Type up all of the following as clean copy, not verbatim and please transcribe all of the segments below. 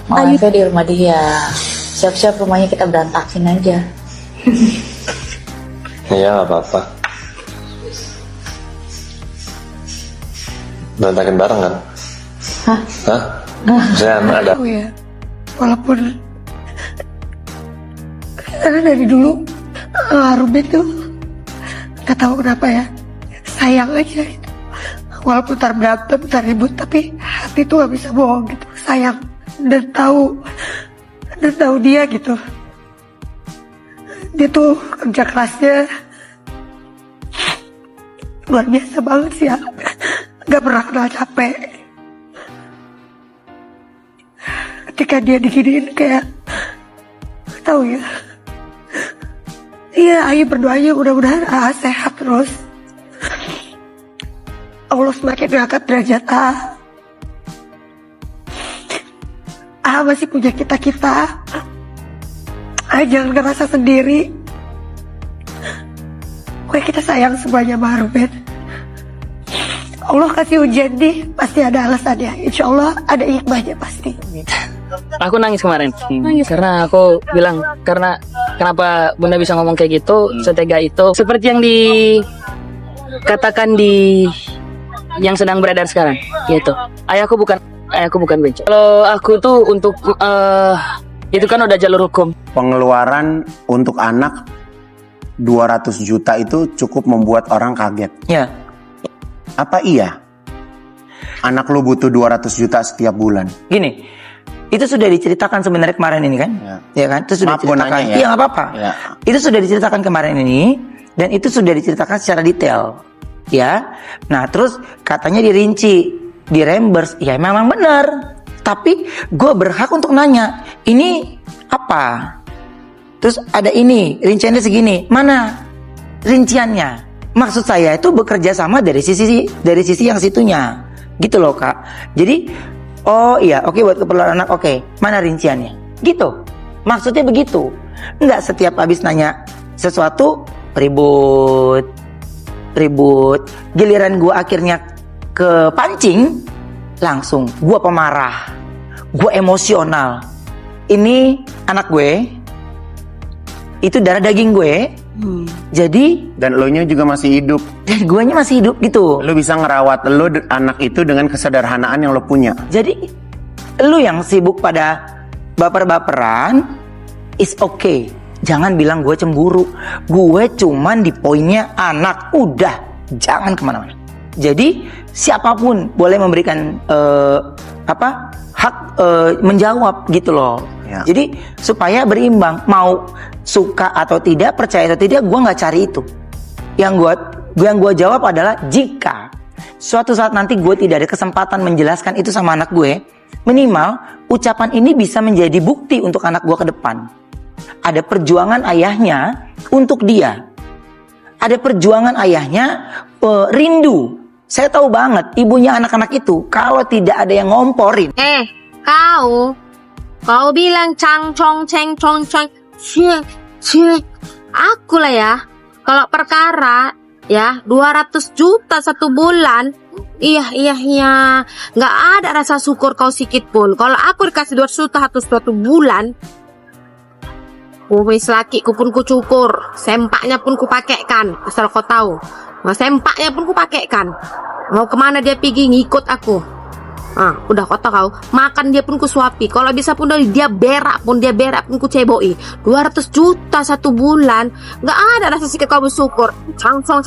mau live di rumah dia. Siap-siap rumahnya kita berantakin aja. Iya, nggak apa-apa. Berantakin bareng kan? Hah? Hah? Misalnya ada. Oh ya, walaupun karena dari dulu Ruben tuh nggak tahu kenapa ya, sayang aja gitu. Walaupun ntar berantem, ntar ribut, tapi hati tuh gak bisa bohong gitu. Sayang dan tahu dia gitu. Dia tuh kerja kerasnya luar biasa banget sih ya. Gak pernah kenal capek. Ketika dia diginiin kayak gak tahu ya. Iya, ayo berdoanya mudah-mudahan sehat terus. Allah semakin mengangkat derajat masih punya kita. Jangan ngerasa sendiri. Pokoknya kita sayang semuanya sama Ruben. Allah kasih ujian nih, pasti ada alasannya. Insya Allah ada hikmahnya pasti. Aku nangis kemarin. Karena aku bilang, kenapa Bunda bisa ngomong kayak gitu, setega itu. Seperti yang dikatakan yang sedang beredar sekarang, gitu. Ayahku bukan bencong. Kalau aku tuh untuk itu kan udah jalur hukum. Pengeluaran untuk anak 200 juta itu cukup membuat orang kaget. Ya. Apa iya? Anak lu butuh 200 juta setiap bulan. Gini, itu sudah diceritakan sebenarnya kemarin ini kan? Ya kan? Itu sudah diceritakan. Ya. Iya, nggak apa-apa. Ya. Itu sudah diceritakan kemarin ini dan itu sudah diceritakan secara detail. Ya. Nah, terus katanya dirinci, di-reimburse. Ya, memang benar. Tapi gue berhak untuk nanya, ini apa? Terus ada ini, rinciannya segini. Mana rinciannya? Maksud saya itu bekerja sama dari sisi yang situnya. Gitu loh, Kak. Jadi, oh iya, oke buat keperluan anak, oke. Mana rinciannya? Gitu. Maksudnya begitu. Enggak setiap habis nanya sesuatu ribut. Giliran gue akhirnya kepancing, langsung gue pemarah, gue emosional. Ini anak gue, itu darah daging gue. Jadi Dan lo nya juga masih hidup. dan guanya masih hidup gitu. Lo bisa ngerawat lo anak itu dengan kesederhanaan yang lo punya. Jadi lu yang sibuk pada baper-baperan is okay. Jangan bilang gue cemburu. Gue cuman di poinnya anak. Udah, jangan kemana-mana. Jadi siapapun boleh memberikan hak menjawab gitu loh. Ya. Jadi supaya berimbang, mau suka atau tidak, percaya atau tidak, gue nggak cari itu. Yang gue jawab adalah jika suatu saat nanti gue tidak ada kesempatan menjelaskan itu sama anak gue, minimal ucapan ini bisa menjadi bukti untuk anak gue ke depan. Ada perjuangan ayahnya untuk dia. Ada perjuangan ayahnya rindu. Saya tahu banget ibunya anak-anak itu kalau tidak ada yang ngomporin. Kau bilang cang cong ceng cong ceng cie. Aku lah ya. Kalau perkara ya 200 juta satu bulan. Iya. Nggak ada rasa syukur kau sikit pun. Kalau aku dikasih 200 juta satu bulan, wis laki ku pun ku cukur, sempaknya pun ku pakaikan, asal kau tahu. Nah, sempaknya pun ku pakaikan. Mau kemana dia pergi ngikut aku. Udah kau tahu kau. Makan dia pun ku suapi. Kalau bisa pun dia berak pun ku ceboi. 200 juta satu bulan, nggak ada rasa sikit kau bersyukur. Cangcong.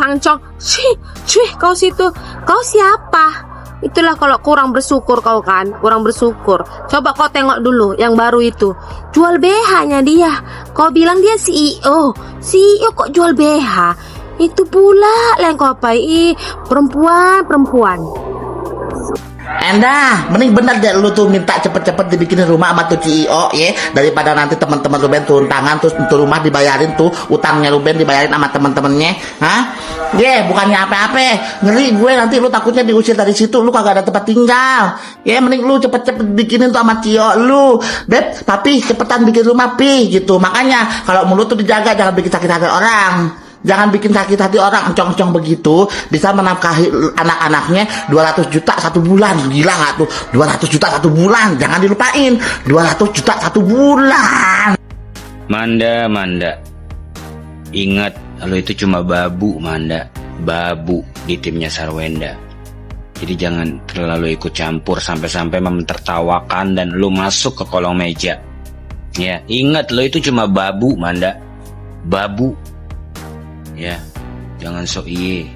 Cih, kau situ. Kau siapa? Itulah kalau kurang bersyukur kau kan. Kurang bersyukur. Coba kau tengok dulu yang baru itu. Jual BH-nya dia. Kau bilang dia CEO. CEO kok jual BH? Itu pula yang kau apa? Perempuan. Endah, mending bener deh lu tuh minta cepet-cepet dibikinin rumah sama tuh CEO ya, daripada nanti teman-teman Ruben turun tangan terus tuh rumah dibayarin tuh utangnya Ruben dibayarin sama teman-temannya. Bukannya apa-apa, ngeri gue nanti lu takutnya diusir dari situ, lu kagak ada tempat tinggal. Mending lu cepet-cepet bikinin tuh sama CEO lu. Beb, papi cepetan bikin rumah pi gitu. Makanya kalau mulut tuh dijaga, jangan bikin sakit hati orang. Jangan bikin sakit hati orang encong-encong begitu. Bisa menafkahi anak-anaknya 200 juta satu bulan. Gila nggak tuh? 200 juta satu bulan. Jangan dilupain. 200 juta satu bulan. Manda. Ingat, lo itu cuma babu, Manda. Babu di timnya Sarwenda. Jadi jangan terlalu ikut campur sampai-sampai mentertawakan dan lo masuk ke kolong meja. Ya, ingat lo itu cuma babu, Manda. Babu. Ya, jangan sok iye.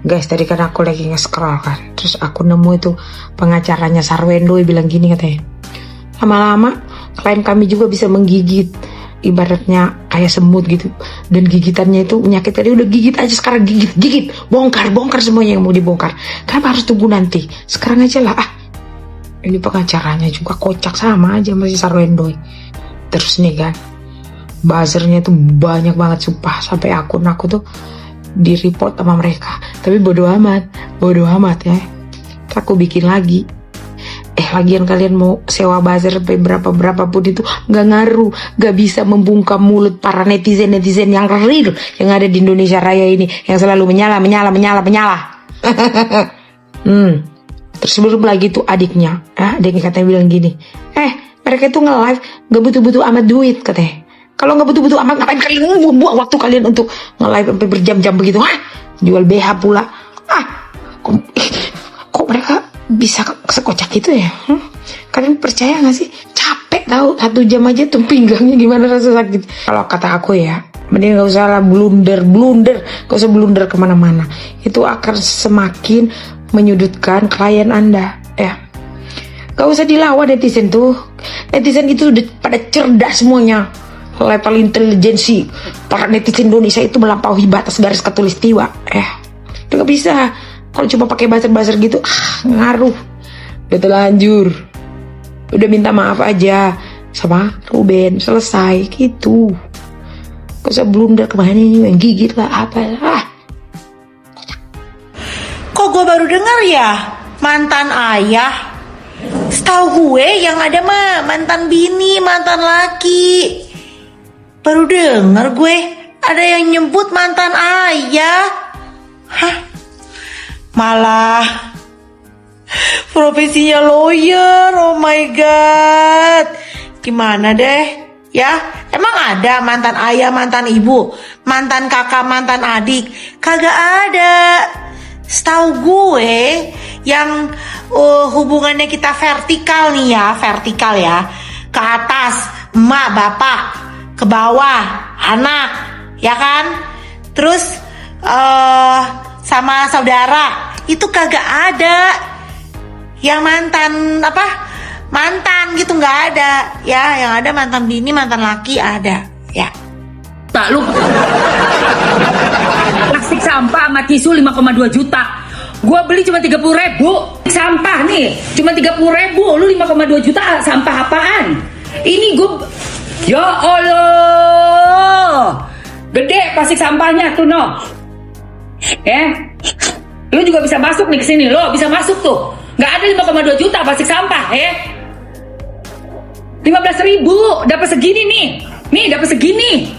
Guys, tadi kan aku lagi nge-scroll kan, terus aku nemu itu pengacaranya Sarwendo bilang gini katanya, lama-lama klien kami juga bisa menggigit, ibaratnya kayak semut gitu, dan gigitannya itu menyakit. Tadi udah gigit aja, sekarang gigit, bongkar semuanya yang mau dibongkar. Kenapa harus tunggu nanti? Sekarang aja lah. Ini pengacaranya juga kocak sama aja masih Sarwendo. Terus nih kan, buzzernya tuh banyak banget sumpah, sampai akun aku tuh di report sama mereka. Tapi bodo amat ya, aku bikin lagi. Lagian kalian mau sewa buzzer sampai berapa pun itu nggak ngaruh, nggak bisa membungkam mulut para netizen yang real yang ada di Indonesia Raya ini, yang selalu menyala. Terus belum lagi tuh adiknya katanya bilang gini, mereka itu nge-live nggak butuh amat duit katanya. Kalau nggak butuh amat, ngapain kalian buang waktu kalian untuk nge-live sampai berjam-jam begitu? Jual BH pula. Kok mereka bisa sekocak itu ya? Kalian percaya nggak sih? Capek tahu 1 jam aja tuh pinggangnya gimana rasa sakit. Kalau kata aku ya, mending nggak usah lah blunder, nggak usah blunder kemana-mana. Itu akan semakin menyudutkan klien Anda ya. Gak usah dilawan netizen tuh. Netizen itu udah pada cerdas semuanya. Level intelijensi para netizen Indonesia itu melampaui batas garis khatulistiwa. Gak bisa kalau cuma pakai buzzer gitu, ngaruh. Udah terlanjur, udah minta maaf aja sama Ruben, selesai gitu. Gak usah blunder kemana ini, yang gigit lah apa. Kok gue baru dengar ya mantan ayah? Setahu gue yang ada mah mantan bini, mantan laki. Baru dengar gue ada yang nyebut mantan ayah. Malah profesinya lawyer. Oh my god. Gimana deh ya? Emang ada mantan ayah, mantan ibu, mantan kakak, mantan adik? Kagak ada. Setahu gue yang hubungannya kita vertikal nih ya, vertikal ya, ke atas emak bapak, ke bawah anak, ya kan? Terus sama saudara itu kagak ada. Yang mantan gitu nggak ada ya. Yang ada mantan bini, mantan laki ada ya. Tak lu plastik sampah sama tisu 5,2 juta. Gua beli cuma 30.000. Sampah nih cuma 30.000. Lu 5,2 juta sampah apaan? Ini gua, ya Allah, gede plastik sampahnya tuh no. Lu juga bisa masuk nih ke sini. Lo bisa masuk tuh. Nggak ada 5,2 juta plastik sampah 15.000 dapat segini nih. Nih dapat segini.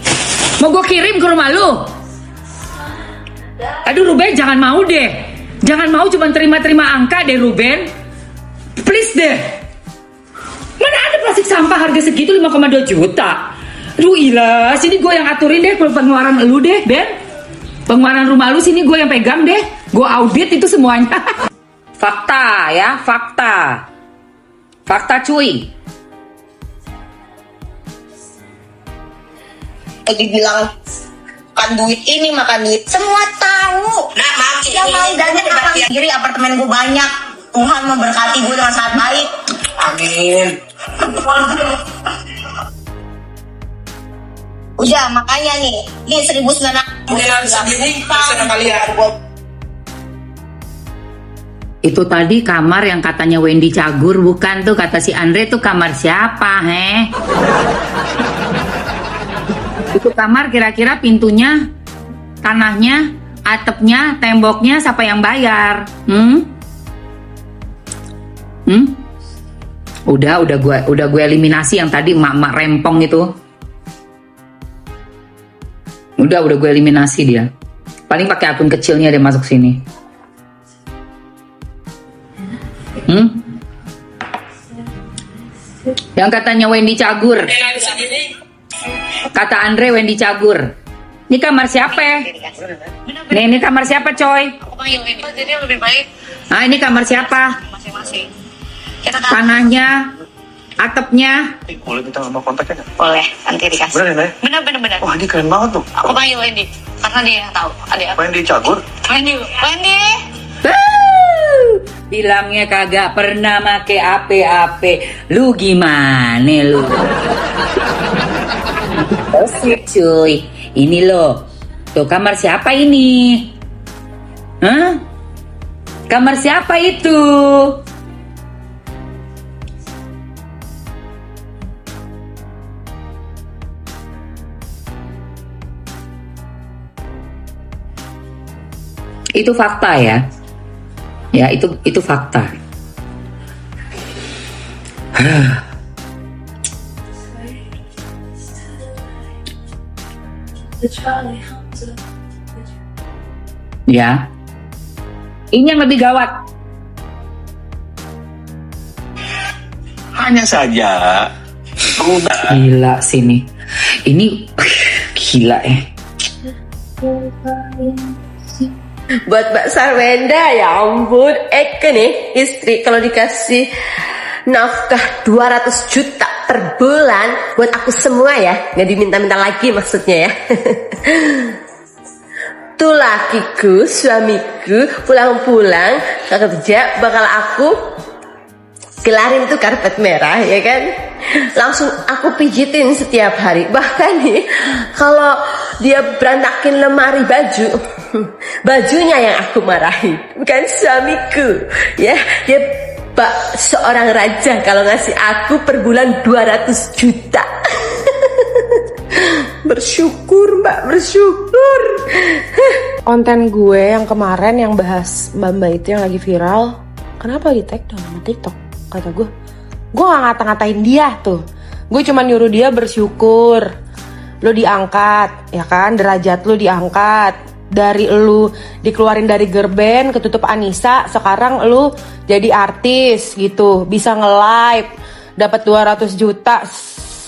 Mau gue kirim ke rumah lu? Aduh Ruben, jangan mau deh. Jangan mau cuma terima angka deh Ruben. Please deh. Mana ada plastik sampah harga segitu 5,2 juta. Aduh ilah, sini gue yang aturin deh pengeluaran lu deh Ben. Pengeluaran rumah lu sini gue yang pegang deh. Gue audit itu semuanya. Fakta ya, fakta. Fakta cuy. Dibilang makan duit ini, makan duit semua tahu. Nah maaf yang mau jajan makan sendiri, apartemen gue banyak. Tuhan memberkati gue dengan sangat baik. Amin. Udah makanya nih, ini 1.900 segini bisa kalian. Itu tadi kamar yang katanya Wendy Cagur, bukan tuh kata si Andre. Tuh kamar siapa Itu kamar kira-kira pintunya, tanahnya, atapnya, temboknya siapa yang bayar? Udah gue eliminasi yang tadi emak-emak rempong itu. Udah gue eliminasi dia. Paling pakai akun kecilnya dia masuk sini. Yang katanya Wendy Cagur. Kata Andre Wendy Cagur. Ini kamar siapa ya? Nih, ini kamar siapa coy? Jadi lebih baik Ah, ini kamar siapa? masing-masing. Tanahnya, atapnya. Boleh kita nomor kontaknya nggak? Boleh, nanti dikasih. Bener ya? Bener. Wah, ini keren banget tuh. Aku panggil Wendy karena dia yang tahu. Adik aku. Wendy Cagur. Wendy. Bilangnya kagak pernah make AP. Lu gimana lu? Sip cuy. Ini loh. Tuh kamar siapa ini? Hah? Kamar siapa itu? Itu fakta ya. Ya, itu fakta. Ya. Ini yang lebih gawat. Hanya saja. Gila sini. Ini gila ya. Buat Mbak Sarwenda, ya ampun, Eke nih istri kalau dikasih nafkah 200 juta per bulan buat aku semua ya, nggak diminta-minta lagi maksudnya ya. Tuh lakiku, suamiku pulang-pulang kerja bakal aku gelarin tuh karpet merah ya kan, langsung aku pijitin setiap hari. Bahkan nih kalau dia berantakin lemari baju, bajunya yang aku marahin, bukan suamiku ya. Dia seorang raja kalau ngasih aku per bulan 200 juta. Bersyukur Mbak, bersyukur. Konten gue yang kemarin yang bahas Mbak itu yang lagi viral, kenapa di take down sama TikTok? Kata gue gak ngata-ngatain dia tuh. Gue cuma nyuruh dia bersyukur. Lu diangkat, ya kan? Derajat lu diangkat. Dari lu dikeluarin dari girl band, ketutup Anissa, sekarang lu jadi artis gitu. Bisa nge-live, dapat 200 juta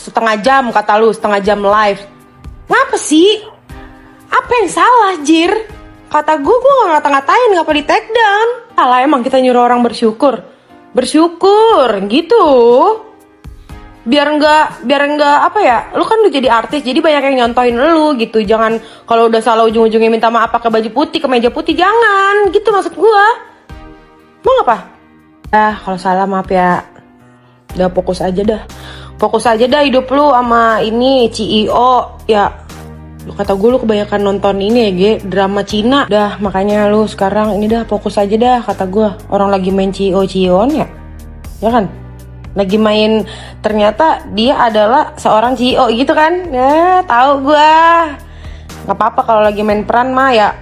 setengah jam kata lu, setengah jam live. Ngapa sih? Apa yang salah, Jir? Kata gue gak ngata-ngatain, ngapa di take down? Salah emang kita nyuruh orang bersyukur. Bersyukur gitu, biar enggak apa ya, lu kan udah jadi artis jadi banyak yang nyontohin lu gitu. Jangan kalau udah salah ujung-ujungnya minta maaf pakai baju putih, kemeja putih, jangan gitu maksud gua. Mau apa? Kalau salah maaf ya. Udah fokus aja dah hidup lu sama ini CEO ya. Lu kata gue lu kebanyakan nonton ini ya drama Cina. Dah makanya lu sekarang ini dah fokus aja dah kata gue. Orang lagi main CEO-CEOan ya kan? Lagi main, ternyata dia adalah seorang CEO gitu kan. Ya tahu gue. Gak apa-apa kalau lagi main peran mah ya.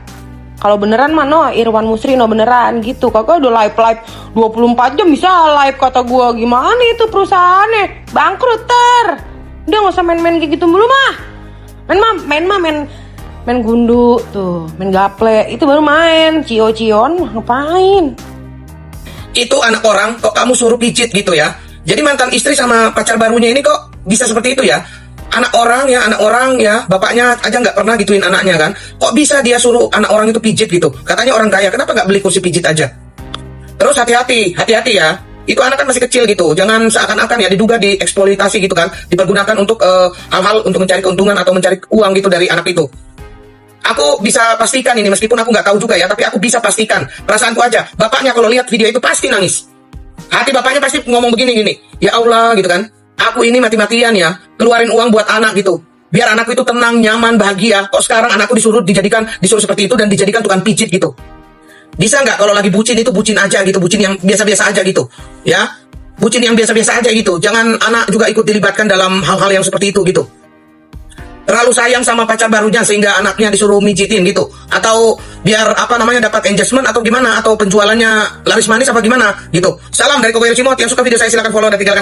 Kalau beneran mah no, Irwan Musri no beneran gitu. Kakak udah live 24 jam bisa live kata gue. Gimana itu perusahaannya? Bangkrut ter. Udah gak usah main-main kayak gitu mulu mah. Main gundu tuh, main gaple itu baru main. Cio-cion ngapain? Itu anak orang kok kamu suruh pijit gitu ya. Jadi mantan istri sama pacar barunya ini kok bisa seperti itu ya. Anak orang ya, bapaknya aja nggak pernah gituin anaknya kan. Kok bisa dia suruh anak orang itu pijit gitu? Katanya orang kaya, kenapa nggak beli kursi pijit aja? Terus hati-hati ya. Itu anak kan masih kecil gitu, jangan seakan-akan ya diduga dieksploitasi gitu kan, dipergunakan untuk hal-hal untuk mencari keuntungan atau mencari uang gitu dari anak itu. Aku bisa pastikan ini, meskipun aku nggak tahu juga ya, tapi aku bisa pastikan, perasaanku aja, bapaknya kalau lihat video itu pasti nangis. Hati bapaknya pasti ngomong begini, ya Allah gitu kan, aku ini mati-matian ya, keluarin uang buat anak gitu, biar anakku itu tenang, nyaman, bahagia, kok sekarang anakku disuruh seperti itu dan dijadikan tukang pijit gitu. Bisa nggak kalau lagi bucin itu bucin aja gitu, bucin yang biasa-biasa aja gitu, ya, bucin yang biasa-biasa aja gitu. Jangan anak juga ikut dilibatkan dalam hal-hal yang seperti itu gitu. Terlalu sayang sama pacar barunya sehingga anaknya disuruh mijitin gitu, atau biar dapat engagement atau gimana, atau penjualannya laris manis apa gimana gitu. Salam dari Kokoyo Cimot. Yang suka video saya silakan follow dan tinggalkan